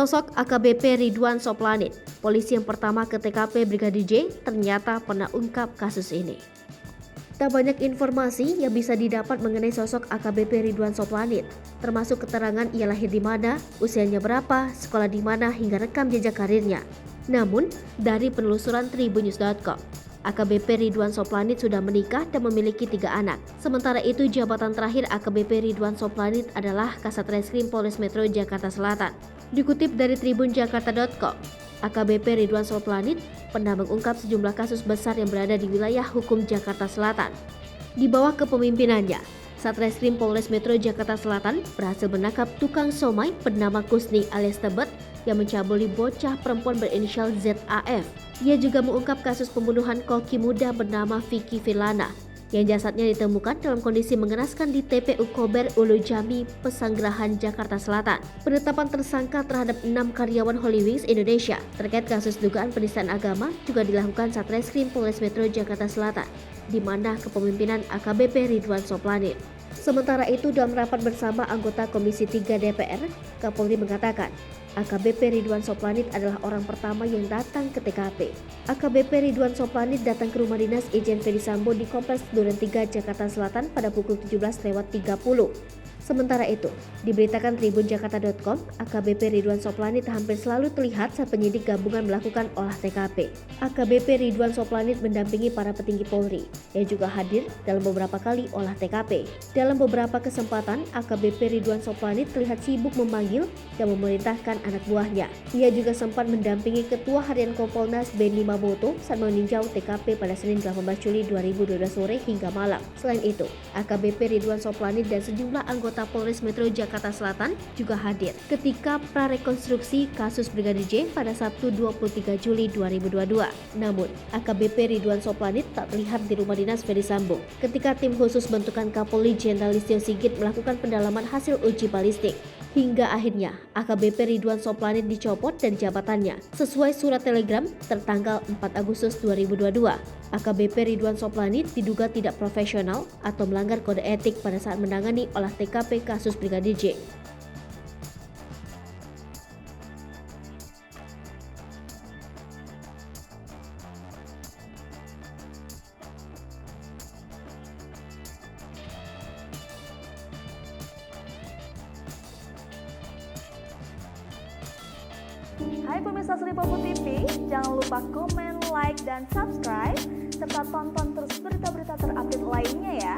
Sosok AKBP Ridwan Soplanit, polisi yang pertama ke TKP Brigadir J, ternyata pernah ungkap kasus ini. Tak banyak informasi yang bisa didapat mengenai sosok AKBP Ridwan Soplanit, termasuk keterangan ia lahir di mana, usianya berapa, sekolah di mana, hingga rekam jejak karirnya. Namun, dari penelusuran tribunnews.com, AKBP Ridwan Soplanit sudah menikah dan memiliki 3 anak. Sementara itu, jabatan terakhir AKBP Ridwan Soplanit adalah Kasat Reskrim Polres Metro Jakarta Selatan. Dikutip dari tribunjakarta.com, AKBP Ridwan Soplanit pernah mengungkap sejumlah kasus besar yang berada di wilayah hukum Jakarta Selatan. Di bawah kepemimpinannya, Satreskrim Polres Metro Jakarta Selatan berhasil menangkap tukang somai bernama Kusni alias Tebet yang mencabuli bocah perempuan berinisial ZAF. Ia juga mengungkap kasus pembunuhan koki muda bernama Vicky Firlana yang jasadnya ditemukan dalam kondisi mengenaskan di TPU Kober Ulu Jami, Pesanggerahan, Jakarta Selatan. Penetapan tersangka terhadap 6 karyawan Holy Wings Indonesia terkait kasus dugaan penistaan agama juga dilakukan Satreskrim Polres Metro Jakarta Selatan, di mana kepemimpinan AKBP Ridwan Soplanit. Sementara itu, dalam rapat bersama anggota Komisi 3 DPR, Kapolri mengatakan AKBP Ridwan Soplanit adalah orang pertama yang datang ke TKP. AKBP Ridwan Soplanit datang ke rumah dinas Irjen Ferdy Sambo di Kompleks Duren 3 Jakarta Selatan pada pukul 17.30. Sementara itu, diberitakan tribunjakarta.com, AKBP Ridwan Soplanit hampir selalu terlihat saat penyidik gabungan melakukan olah TKP. AKBP Ridwan Soplanit mendampingi para petinggi Polri yang juga hadir dalam beberapa kali olah TKP. Dalam beberapa kesempatan, AKBP Ridwan Soplanit terlihat sibuk memanggil dan memerintahkan anak buahnya. Ia juga sempat mendampingi Ketua Harian Kompolnas Benny Mamoto saat meninjau TKP pada Senin 18 Juli 2012 sore hingga malam. Selain itu, AKBP Ridwan Soplanit dan sejumlah anggota Polres Metro Jakarta Selatan juga hadir ketika prarekonstruksi kasus Brigadir J pada Sabtu 23 Juli 2022. Namun, AKBP Ridwan Soplanit tak terlihat di rumah dinas Ferdy Sambo ketika tim khusus bentukan Kapolri Jenderal Listio Sigit melakukan pendalaman hasil uji balistik. Hingga akhirnya AKBP Ridwan Soplanit dicopot dari jabatannya sesuai surat telegram tertanggal 4 Agustus 2022. AKBP Ridwan Soplanit diduga tidak profesional atau melanggar kode etik pada saat menangani olah TKP kasus Brigadir J. Hai pemirsa Sri Popo TV, jangan lupa komen, like, dan subscribe, serta tonton terus berita-berita terupdate lainnya ya.